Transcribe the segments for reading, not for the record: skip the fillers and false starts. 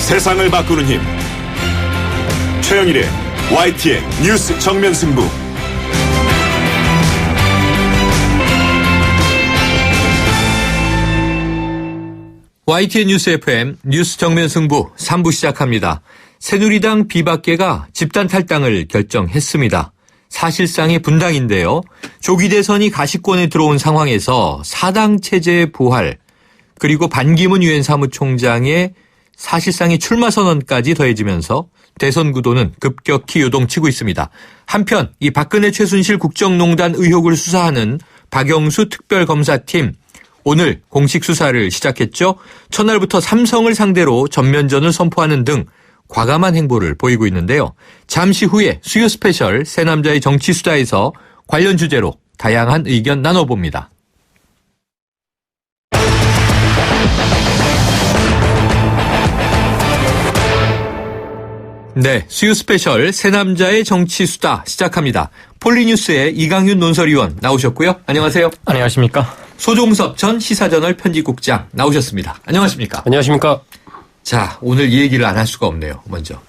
세상을 바꾸는 힘. 최영일의 YTN 뉴스 정면 승부. YTN 뉴스 FM 뉴스 정면 승부 3부 시작합니다. 새누리당 비박계가 집단 탈당을 결정했습니다. 사실상의 분당인데요. 조기 대선이 가시권에 들어온 상황에서 사당 체제의 부활, 그리고 반기문 유엔 사무총장의 사실상의 출마 선언까지 더해지면서 대선 구도는 급격히 요동치고 있습니다. 한편 이 박근혜 최순실 국정농단 의혹을 수사하는 박영수 특별검사팀 오늘 공식 수사를 시작했죠. 첫날부터 삼성을 상대로 전면전을 선포하는 등 과감한 행보를 보이고 있는데요. 잠시 후에 수요 스페셜 새 남자의 정치 수다에서 관련 주제로 다양한 의견 나눠봅니다. 네, 수요 스페셜 새 남자의 정치 수다 시작합니다. 폴리뉴스의 이강윤 논설위원 나오셨고요. 안녕하세요. 안녕하십니까. 소종섭 전 시사저널 편집국장 나오셨습니다. 안녕하십니까. 안녕하십니까. 자, 오늘 이 얘기를 안 할 수가 없네요. 먼저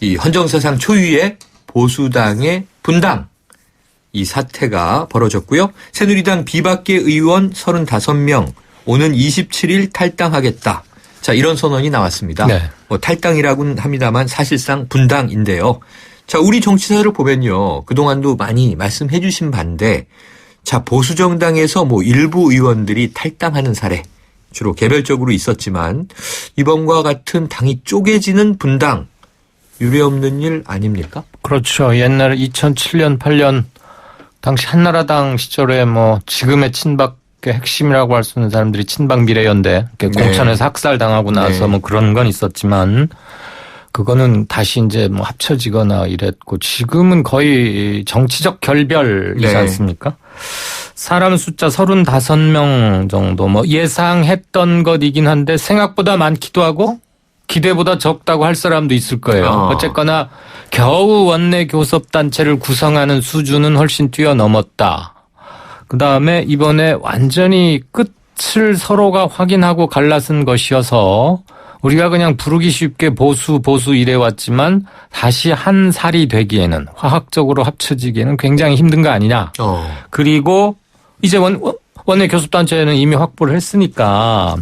이 헌정사상 초유의 보수당의 분당, 이 사태가 벌어졌고요. 새누리당 비박계 의원 35명 오는 27일 탈당하겠다. 자, 이런 선언이 나왔습니다. 네. 탈당이라고는 합니다만 사실상 분당인데요. 자, 우리 정치사를 보면요. 그동안도 많이 말씀해 주신 바인데, 자, 보수정당에서 일부 의원들이 탈당하는 사례 주로 개별적으로 있었지만 이번과 같은 당이 쪼개지는 분당, 유례없는 일 아닙니까? 그렇죠. 옛날에 2007년, 8년 당시 한나라당 시절에 지금의 친박의 핵심이라고 할 수 있는 사람들이 친박 미래연대 공천에서 학살당하고 나서 그런 건 있었지만 그거는 다시 이제 합쳐지거나 이랬고 지금은 거의 정치적 결별이지 않습니까? 사람 숫자 35명 정도 예상했던 것이긴 한데 생각보다 많기도 하고 기대보다 적다고 할 사람도 있을 거예요. 어쨌거나 겨우 원내 교섭단체를 구성하는 수준은 훨씬 뛰어넘었다. 그다음에 이번에 완전히 끝을 서로가 확인하고 갈라선 것이어서 우리가 그냥 부르기 쉽게 보수 이래왔지만 다시 한 살이 되기에는 화학적으로 합쳐지기에는 굉장히 힘든 거 아니냐. 그리고 이제 원내 교섭단체는 이미 확보를 했으니까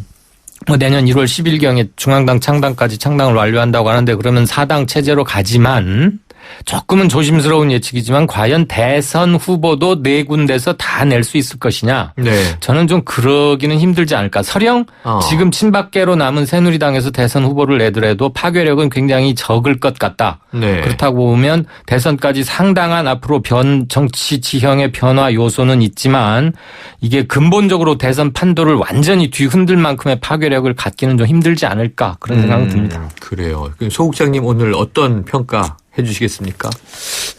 내년 1월 10일경에 중앙당 창당을 완료한다고 하는데 그러면 사당 체제로 가지만 조금은 조심스러운 예측이지만 과연 대선 후보도 4군데서 다 낼 수 있을 것이냐. 네. 저는 좀 그러기는 힘들지 않을까. 설령 지금 친박계로 남은 새누리당에서 대선 후보를 내더라도 파괴력은 굉장히 적을 것 같다. 네. 그렇다고 보면 대선까지 상당한 앞으로 정치 지형의 변화 요소는 있지만 이게 근본적으로 대선 판도를 완전히 뒤흔들 만큼의 파괴력을 갖기는 좀 힘들지 않을까 그런 생각은 듭니다. 그래요. 소 국장님 오늘 어떤 평가 해주시겠습니까?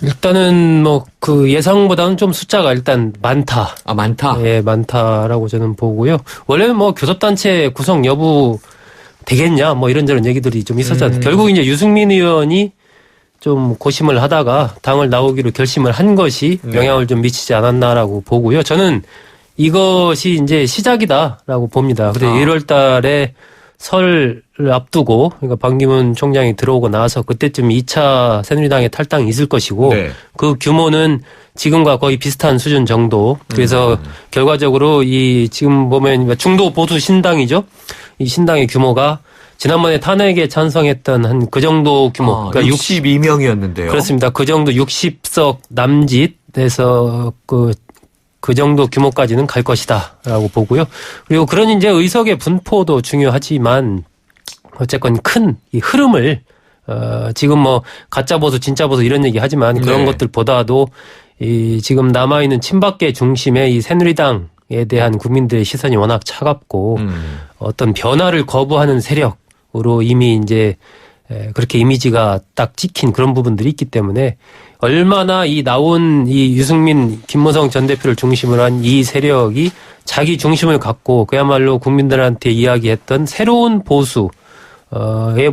일단은 그 예상보다는 좀 숫자가 일단 많다. 많다? 예, 많다라고 저는 보고요. 원래는 교섭단체 구성 여부 되겠냐 이런저런 얘기들이 좀 있었잖아요. 결국 이제 유승민 의원이 좀 고심을 하다가 당을 나오기로 결심을 한 것이 영향을 좀 미치지 않았나라고 보고요. 저는 이것이 이제 시작이다라고 봅니다. 그래서 1월 달에 설을 앞두고 그러니까 반기문 총장이 들어오고 나서 그때쯤 2차 새누리당의 탈당이 있을 것이고 그 규모는 지금과 거의 비슷한 수준 정도. 그래서 결과적으로 이 지금 보면 중도 보수 신당이죠. 이 신당의 규모가 지난번에 탄핵에 찬성했던 한 그 정도 규모. 그러니까 62명이었는데요. 그렇습니다. 그 정도 60석 남짓에서 그 정도 규모까지는 갈 것이다라고 보고요. 그리고 그런 이제 의석의 분포도 중요하지만 어쨌건 큰 이 흐름을 지금 가짜 보수 진짜 보수 이런 얘기 하지만 그런 것들보다도 이 지금 남아있는 친박계 중심의 이 새누리당에 대한 국민들의 시선이 워낙 차갑고 어떤 변화를 거부하는 세력으로 이미 이제 그렇게 이미지가 딱 찍힌 그런 부분들이 있기 때문에 얼마나 이 나온 이 유승민, 김무성 전 대표를 중심으로 한 이 세력이 자기 중심을 갖고 그야말로 국민들한테 이야기했던 새로운 보수의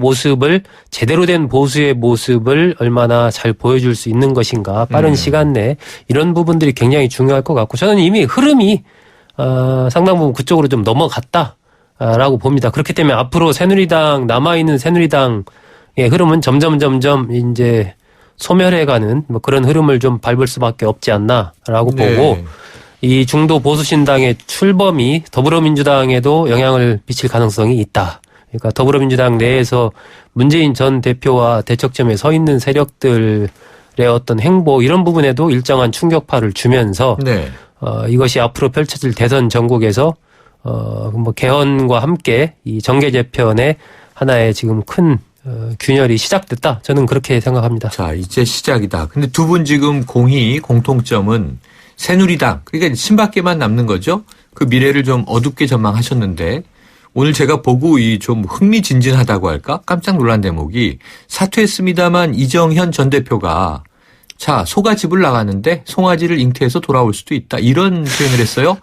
모습을 제대로 된 보수의 모습을 얼마나 잘 보여줄 수 있는 것인가 빠른 시간 내에 이런 부분들이 굉장히 중요할 것 같고 저는 이미 흐름이 상당 부분 그쪽으로 좀 넘어갔다. 라고 봅니다. 그렇기 때문에 앞으로 새누리당, 남아있는 새누리당의 흐름은 점점 이제 소멸해가는 뭐 그런 흐름을 좀 밟을 수밖에 없지 않나라고 네. 보고 이 중도 보수신당의 출범이 더불어민주당에도 영향을 미칠 가능성이 있다. 그러니까 더불어민주당 내에서 문재인 전 대표와 대척점에 서 있는 세력들의 어떤 행보 이런 부분에도 일정한 충격파를 주면서 네. 이것이 앞으로 펼쳐질 대선 전국에서 뭐 개헌과 함께 이 정계 재편의 하나의 지금 큰 균열이 시작됐다. 저는 그렇게 생각합니다. 자, 이제 시작이다. 근데 두 분 지금 공통점은 새누리당, 그러니까 친박계만 남는 거죠. 그 미래를 좀 어둡게 전망하셨는데 오늘 제가 보고 이 좀 흥미진진하다고 할까? 깜짝 놀란 대목이 사퇴했습니다만 이정현 전 대표가 자, 소가집을 나가는데 송아지를 잉태해서 돌아올 수도 있다. 이런 표현을 했어요.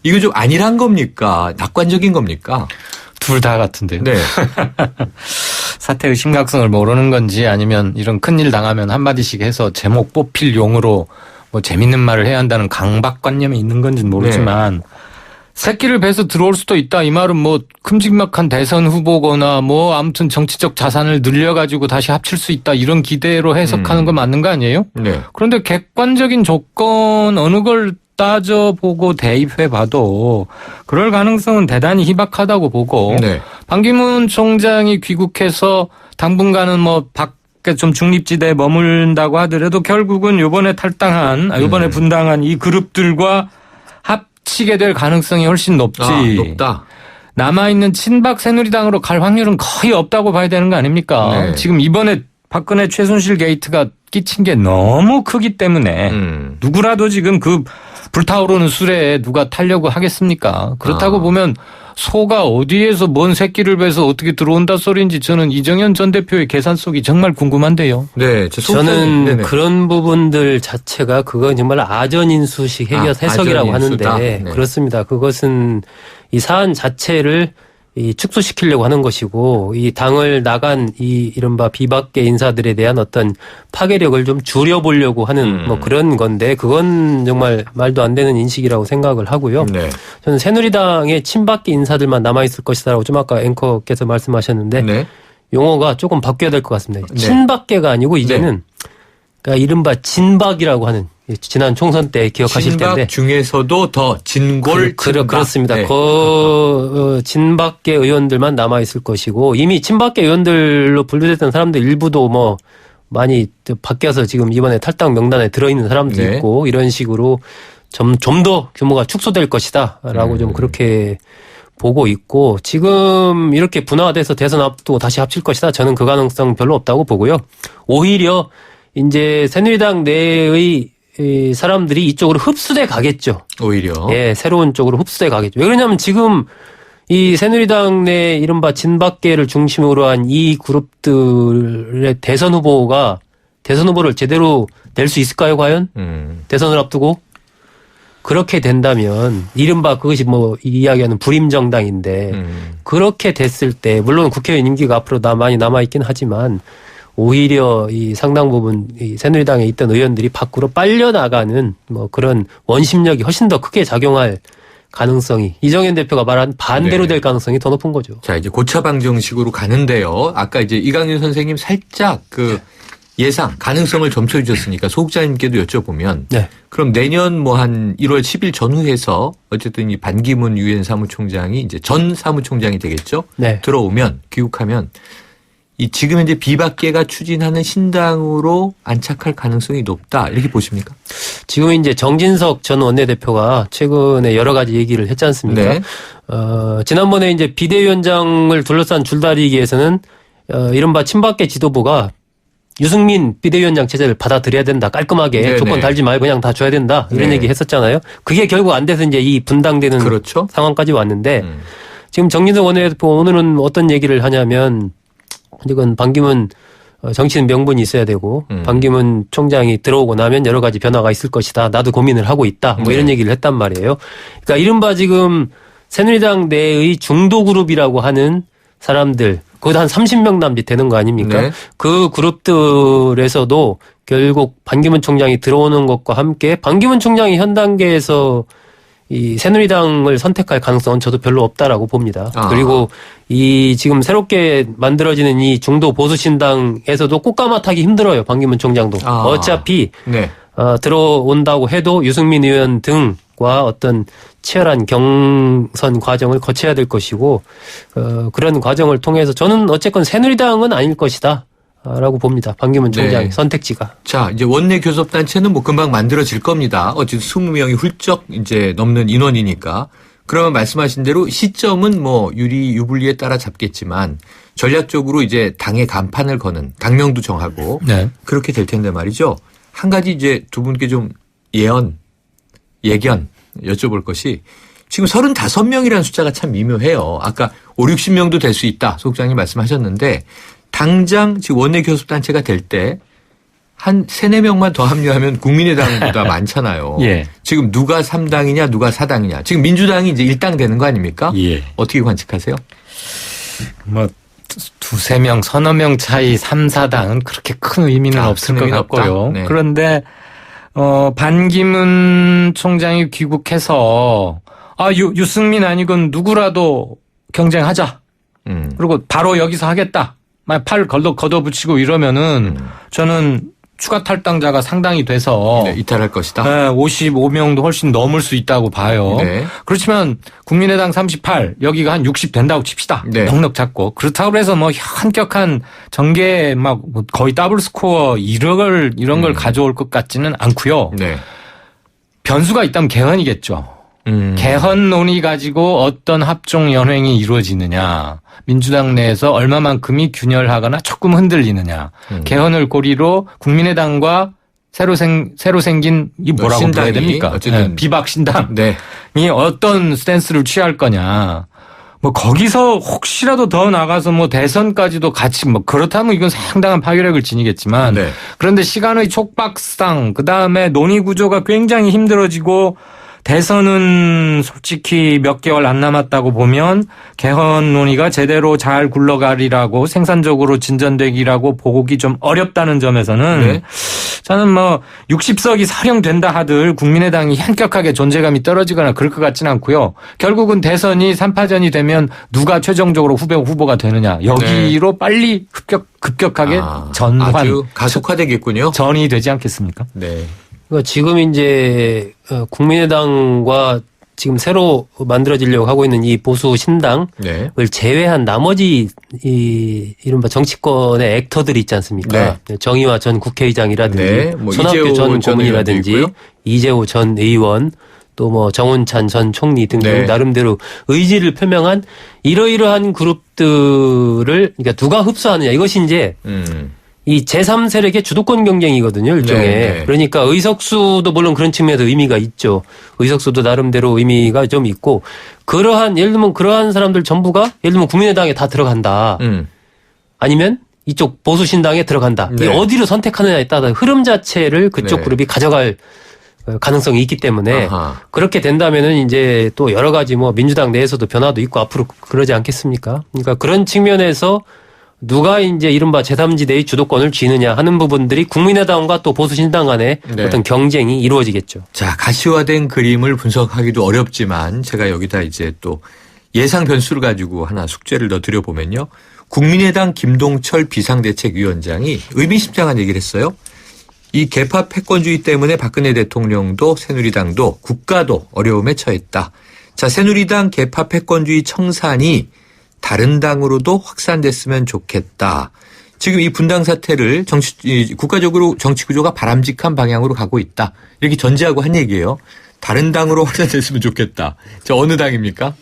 이거 좀 아니란 겁니까? 낙관적인 겁니까? 둘 다 같은데요. 네. 사태의 심각성을 모르는 건지 아니면 이런 큰일 당하면 한마디씩 해서 제목 뽑힐 용으로 뭐 재밌는 말을 해야 한다는 강박관념이 있는 건지는 모르지만 새끼를 베서 들어올 수도 있다. 이 말은 뭐 큼직막한 대선 후보거나 뭐 아무튼 정치적 자산을 늘려가지고 다시 합칠 수 있다. 이런 기대로 해석하는 거 맞는 거 아니에요? 네. 그런데 객관적인 조건 어느 걸 따져보고 대입해봐도 그럴 가능성은 대단히 희박하다고 보고 네. 반기문 총장이 귀국해서 당분간은 뭐 밖에 좀 중립지대에 머문다고 하더라도 결국은 요번에 요번에 분당한 이 그룹들과 합치게 될 가능성이 훨씬 높지. 높다. 남아있는 친박 새누리당으로 갈 확률은 거의 없다고 봐야 되는 거 아닙니까? 네. 지금 이번에 박근혜 최순실 게이트가 끼친 게 너무 크기 때문에 누구라도 지금 그 불타오르는 술에 누가 타려고 하겠습니까? 그렇다고 보면 소가 어디에서 뭔 새끼를 베서 어떻게 들어온다 소리인지 저는 이정현 전 대표의 계산 속이 정말 궁금한데요. 네, 저는 네네. 그런 부분들 자체가 그건 정말 아전인수식 해석이라고 아전인수다. 하는데 네. 그렇습니다. 그것은 이 사안 자체를 이 축소시키려고 하는 것이고 이 당을 나간 이 이른바 비박계 인사들에 대한 어떤 파괴력을 좀 줄여보려고 하는 뭐 그런 건데 그건 정말 말도 안 되는 인식이라고 생각을 하고요. 네. 저는 새누리당의 친박계 인사들만 남아있을 것이다라고 좀 아까 앵커께서 말씀하셨는데 네. 용어가 조금 바뀌어야 될 것 같습니다. 네. 친박계가 아니고 이제는 그러니까 이른바 진박이라고 하는 지난 총선 때 기억하실 텐데 친박 중에서도 더 진골 친박. 그렇습니다. 네. 친박계 의원들만 남아 있을 것이고 이미 친박계 의원들로 분류됐던 사람들 일부도 뭐 많이 바뀌어서 지금 이번에 탈당 명단에 들어 있는 사람도 네. 있고 이런 식으로 좀 더 규모가 축소될 것이다라고 좀 그렇게 보고 있고 지금 이렇게 분화돼서 대선 앞두고 다시 합칠 것이다. 저는 그 가능성 별로 없다고 보고요. 오히려 이제 새누리당 내의 이 사람들이 이쪽으로 흡수돼 가겠죠. 오히려. 예, 새로운 쪽으로 흡수돼 가겠죠. 왜 그러냐면 지금 이 새누리당 내 이른바 진박계를 중심으로 한 이 그룹들의 대선 후보를 제대로 낼 수 있을까요, 과연? 대선을 앞두고? 그렇게 된다면 이른바 그것이 뭐 이야기하는 불임정당인데 그렇게 됐을 때 물론 국회의원 임기가 앞으로 많이 남아있긴 하지만 오히려 이 상당 부분 이 새누리당에 있던 의원들이 밖으로 빨려나가는 뭐 그런 원심력이 훨씬 더 크게 작용할 가능성이 이정현 대표가 말한 반대로 네. 될 가능성이 더 높은 거죠. 자, 이제 고차 방정식으로 가는데요. 아까 이제 이강윤 선생님 살짝 그 예상 가능성을 점쳐해 주셨으니까 소극자님께도 여쭤보면 네. 그럼 내년 뭐 한 1월 10일 전후해서 어쨌든 이 반기문 유엔 사무총장이 이제 전 사무총장이 되겠죠. 네. 들어오면 귀국하면 이 지금 현재 비박계가 추진하는 신당으로 안착할 가능성이 높다 이렇게 보십니까? 지금 이제 정진석 전 원내대표가 최근에 여러 가지 얘기를 했지 않습니까? 네. 지난번에 이제 비대위원장을 둘러싼 줄다리기에서는 이른바 친박계 지도부가 유승민 비대위원장 체제를 받아들여야 된다. 깔끔하게 네네. 조건 달지 말고 그냥 다 줘야 된다. 이런 네. 얘기 했었잖아요. 그게 결국 안 돼서 이제 이 분당되는 그렇죠. 상황까지 왔는데 지금 정진석 원내대표 오늘은 어떤 얘기를 하냐면 이건 반기문 정치는 명분이 있어야 되고 반기문 총장이 들어오고 나면 여러 가지 변화가 있을 것이다. 나도 고민을 하고 있다. 뭐 이런 얘기를 했단 말이에요. 그러니까 이른바 지금 새누리당 내의 중도 그룹이라고 하는 사람들 거의 한 30명 남짓 되는 거 아닙니까? 네. 그 그룹들에서도 결국 반기문 총장이 들어오는 것과 함께 반기문 총장이 현 단계에서 이 새누리당을 선택할 가능성은 저도 별로 없다라고 봅니다. 아. 그리고 이 지금 새롭게 만들어지는 이 중도 보수신당에서도 꽃가마타기 힘들어요. 반기문 총장도. 아. 어차피 네. 들어온다고 해도 유승민 의원 등과 어떤 치열한 경선 과정을 거쳐야 될 것이고 그런 과정을 통해서 저는 어쨌건 새누리당은 아닐 것이다. 라고 봅니다. 반기문 총장의 네. 선택지가. 자, 이제 원내 교섭단체는 뭐 금방 만들어질 겁니다. 어쨌든 20명이 훌쩍 이제 넘는 인원이니까. 그러면 말씀하신 대로 시점은 뭐 유불리에 따라 잡겠지만 전략적으로 이제 당의 간판을 거는 당명도 정하고 네. 그렇게 될 텐데 말이죠. 한 가지 이제 두 분께 좀 예견 여쭤볼 것이 지금 35명이라는 숫자가 참 미묘해요. 아까 5, 60명도 될 수 있다. 소국장님 말씀하셨는데 당장 지금 원내 교섭단체가 될 때 한 3, 4명만 더 합류하면 국민의당보다 많잖아요. 예. 지금 누가 3당이냐 누가 4당이냐. 지금 민주당이 이제 1당 되는 거 아닙니까? 예. 어떻게 관측하세요? 뭐 두세 명, 서너 명 차이 3, 4당은 그렇게 큰 의미는 없을 큰 것 의미는 없다. 같고요. 네. 그런데 반기문 총장이 귀국해서 유승민 아니건 누구라도 경쟁하자. 그리고 바로 여기서 하겠다. 팔 걷어붙이고 이러면은 저는 추가 탈당자가 상당히 돼서 네, 이탈할 것이다. 55명도 훨씬 넘을 수 있다고 봐요. 네. 그렇지만 국민의당 38, 여기가 한 60 된다고 칩시다. 네. 넉넉 잡고. 그렇다고 해서 뭐 현격한 전개 막 거의 더블 스코어 이런 걸 가져올 것 같지는 않고요. 네. 변수가 있다면 개헌이겠죠. 개헌 논의 가지고 어떤 합종 연횡이 이루어지느냐. 민주당 내에서 얼마만큼이 균열하거나 조금 흔들리느냐. 개헌을 고리로 국민의당과 새로 생긴 이 뭐라고 신당이 불러야 됩니까? 어쨌든 네, 비박신당이 네. 어떤 스탠스를 취할 거냐. 뭐 거기서 혹시라도 더 나가서 뭐 대선까지도 같이 뭐 그렇다면 이건 상당한 파괴력을 지니겠지만 네. 그런데 시간의 촉박상 그다음에 논의 구조가 굉장히 힘들어지고 대선은 솔직히 몇 개월 안 남았다고 보면 개헌 논의가 제대로 잘 굴러가리라고 생산적으로 진전되기라고 보기 좀 어렵다는 점에서는 네. 저는 뭐 60석이 사령된다 하들 국민의당이 현격하게 존재감이 떨어지거나 그럴 것 같지는 않고요. 결국은 대선이 3파전이 되면 누가 최종적으로 후보가 되느냐. 여기로 네. 빨리 급격하게 아주 가속화되겠군요. 전이 되지 않겠습니까? 네. 그러니까 지금 이제 국민의당과 지금 새로 만들어지려고 하고 있는 이 보수 신당을 네. 제외한 나머지 이 이른바 정치권의 액터들이 있지 않습니까? 네. 정의화 전 국회의장이라든지 네. 뭐 손학규 이재호 전 전 고문이라든지 의원도 있고요. 이재호 전 의원 또 뭐 정운찬 전 총리 등등 네. 나름대로 의지를 표명한 이러이러한 그룹들을 그러니까 누가 흡수하느냐 이것이 이제 이 제3세력의 주도권 경쟁이거든요, 일종의. 네. 그러니까 의석수도 물론 그런 측면에서 의미가 있죠. 의석수도 나름대로 의미가 좀 있고, 예를 들면 그러한 사람들 전부가 예를 들면 국민의당에 다 들어간다. 아니면 이쪽 보수신당에 들어간다. 네. 이 어디로 선택하느냐에 따라 흐름 자체를 그쪽 네. 그룹이 가져갈 가능성이 있기 때문에 아하. 그렇게 된다면은 이제 또 여러 가지 뭐 민주당 내에서도 변화도 있고 앞으로 그러지 않겠습니까? 그러니까 그런 측면에서 누가 이제 이른바 제3지대의 주도권을 쥐느냐 하는 부분들이 국민의당과 또 보수신당 간의 네. 어떤 경쟁이 이루어지겠죠. 자, 가시화된 그림을 분석하기도 어렵지만 제가 여기다 이제 또 예상 변수를 가지고 하나 숙제를 더 드려보면요. 국민의당 김동철 비상대책위원장이 의미심장한 얘기를 했어요. 이 개파 패권주의 때문에 박근혜 대통령도 새누리당도 국가도 어려움에 처했다. 자, 새누리당 개파 패권주의 청산이 다른 당으로도 확산됐으면 좋겠다. 지금 이 분당 사태를 국가적으로 정치 구조가 바람직한 방향으로 가고 있다. 이렇게 전제하고 한 얘기예요. 다른 당으로 확산됐으면 좋겠다. 자, 어느 당입니까?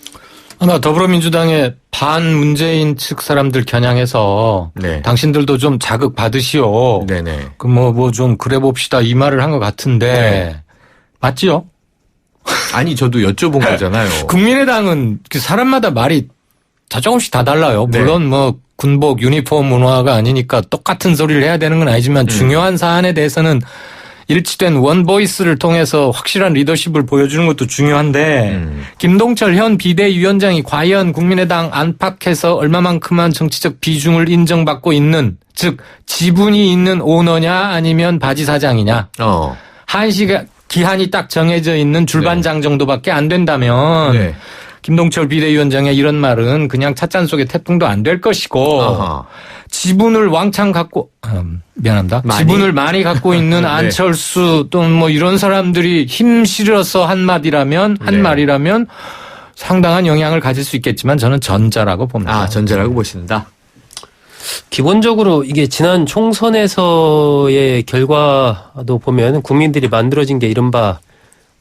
아마 더불어민주당의 반문재인 측 사람들 겨냥해서 네. 당신들도 좀 자극 받으시오. 네네. 뭐 좀 그래 봅시다 이 말을 한 것 같은데 네. 맞지요? 아니, 저도 여쭤본 거잖아요. 국민의당은 그 사람마다 말이 다 조금씩 다 달라요. 네. 물론 뭐 군복 유니폼 문화가 아니니까 똑같은 소리를 해야 되는 건 아니지만 중요한 사안에 대해서는 일치된 원보이스를 통해서 확실한 리더십을 보여주는 것도 중요한데 김동철 현 비대위원장이 과연 국민의당 안팎에서 얼마만큼만 정치적 비중을 인정받고 있는 즉 지분이 있는 오너냐 아니면 바지 사장이냐. 한시가 기한이 딱 정해져 있는 줄반장 정도밖에 안 된다면 네. 김동철 비대위원장의 이런 말은 그냥 찻잔 속의 태풍도 안 될 것이고 아하. 지분을 왕창 갖고 미안합니다. 많이? 지분을 많이 갖고 있는 네. 안철수 또는 뭐 이런 사람들이 힘 실어서 한 말이라면 네. 말이라면 상당한 영향을 가질 수 있겠지만 저는 전자라고 봅니다. 아, 전자라고 보신다. 기본적으로 이게 지난 총선에서의 결과도 보면 국민들이 만들어진 게 이른바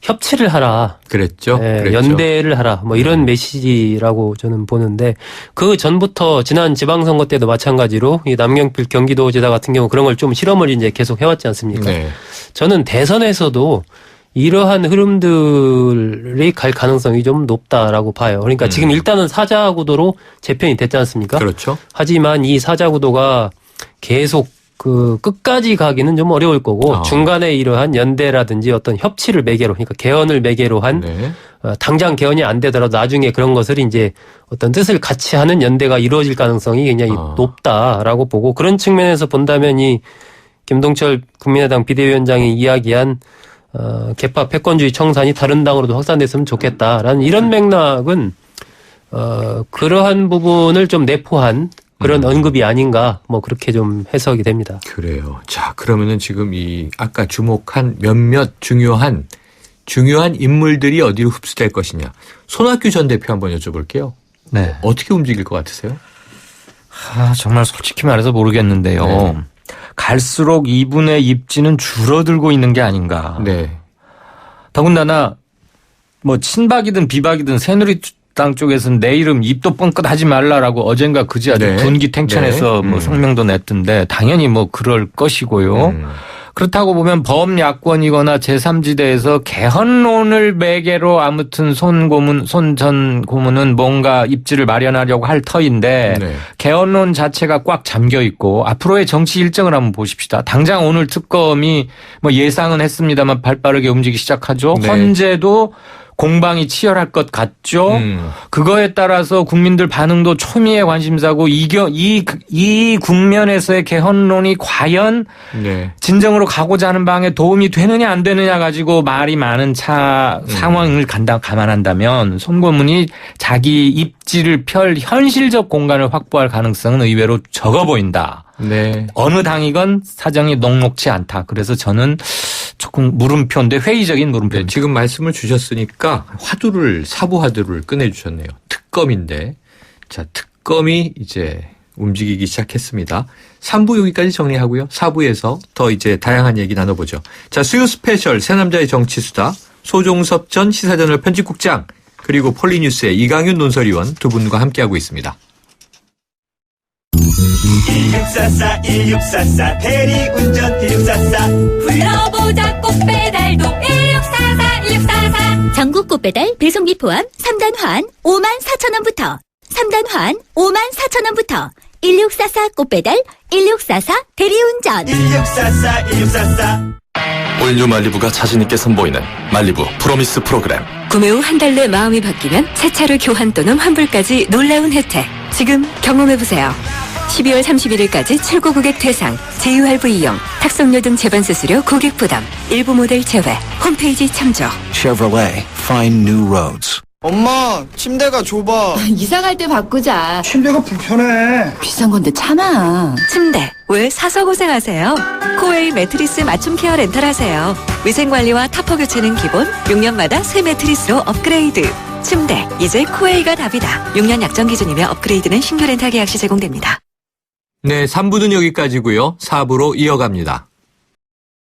협치를 하라. 그랬죠. 예, 그랬죠. 연대를 하라. 뭐 이런 메시지라고 저는 보는데 그 전부터 지난 지방선거 때도 마찬가지로 이 남경필 경기도지사 같은 경우 그런 걸 좀 실험을 이제 계속 해왔지 않습니까? 네. 저는 대선에서도 이러한 흐름들이 갈 가능성이 좀 높다라고 봐요. 그러니까 지금 일단은 사자구도로 재편이 됐지 않습니까? 그렇죠. 하지만 이 사자구도가 계속 그 끝까지 가기는 좀 어려울 거고 중간에 이러한 연대라든지 어떤 협치를 매개로 그러니까 개헌을 매개로 한 네. 당장 개헌이 안 되더라도 나중에 그런 것을 이제 어떤 뜻을 같이 하는 연대가 이루어질 가능성이 굉장히 높다라고 보고 그런 측면에서 본다면 이 김동철 국민의당 비대위원장이 이야기한 개파 패권주의 청산이 다른 당으로도 확산됐으면 좋겠다라는 이런 맥락은 그러한 부분을 좀 내포한 그런 언급이 아닌가 뭐 그렇게 좀 해석이 됩니다. 그래요. 자, 그러면은 지금 이 아까 주목한 몇몇 중요한 인물들이 어디로 흡수될 것이냐. 손학규 전 대표 한번 여쭤볼게요. 네. 어떻게 움직일 것 같으세요? 정말 솔직히 말해서 모르겠는데요. 네. 갈수록 이분의 입지는 줄어들고 있는 게 아닌가. 네. 더군다나 뭐 친박이든 비박이든 새누리당 쪽에서는 내 이름 입도 뻥끗하지 말라라고 어젠가 그제 아주 네. 분기탱천해서 네. 뭐 성명도 냈던데 당연히 뭐 그럴 것이고요. 그렇다고 보면 범야권이거나 제3지대에서 개헌론을 매개로 아무튼 손 전 고문은 뭔가 입지를 마련하려고 할 터인데 네. 개헌론 자체가 꽉 잠겨 있고 앞으로의 정치 일정을 한번 보십시다. 당장 오늘 특검이 뭐 예상은 했습니다만 발빠르게 움직이기 시작하죠. 네. 헌재도 공방이 치열할 것 같죠. 그거에 따라서 국민들 반응도 초미의 관심사고 이 국면에서의 개헌론이 과연 네. 진정으로 가고자 하는 방에 도움이 되느냐 안 되느냐 가지고 말이 많은 상황을 감안한다면 손고문이 자기 입지를 펼 현실적 공간을 확보할 가능성은 의외로 적어 보인다. 네. 어느 당이건 사정이 녹록치 않다. 그래서 저는 조금 물음표인데 회의적인 물음표. 네, 지금 말씀을 주셨으니까 사부 화두를 꺼내주셨네요. 특검인데, 자, 특검이 이제 움직이기 시작했습니다. 3부 여기까지 정리하고요. 4부에서 더 이제 다양한 얘기 나눠보죠. 자, 수요 스페셜 새남자의 정치수다, 소종섭 전 시사저널 편집국장, 그리고 폴리뉴스의 이강윤 논설위원 두 분과 함께하고 있습니다. 1644 대리운전 1644 불러보자 꽃배달도 1644 전국 꽃배달 배송비 포함 3단 환 54,000원부터 3단 환 54,000원부터 1644 꽃배달 1644 대리운전 1644 올뉴 말리부가 자신있게 선보이는 말리부 프로미스 프로그램. 구매 후 한 달 내 마음이 바뀌면 새 차를 교환 또는 환불까지 놀라운 혜택. 지금 경험해보세요. 12월 31일까지 출고 고객 대상, 제휴할부 이용, 탁송료 등 제반 수수료 고객 부담, 일부 모델 제외, 홈페이지 참조. Chevrolet, find new roads. 엄마, 침대가 좁아. 이사 갈 때 바꾸자. 침대가 불편해. 비싼 건데 참아. 침대, 왜 사서 고생하세요? 코웨이 매트리스 맞춤 케어 렌탈 하세요. 위생관리와 타퍼 교체는 기본, 6년마다 새 매트리스로 업그레이드. 침대, 이제 코웨이가 답이다. 6년 약정 기준이며 업그레이드는 신규 렌탈 계약 시 제공됩니다. 네, 3부는 여기까지고요. 4부로 이어갑니다.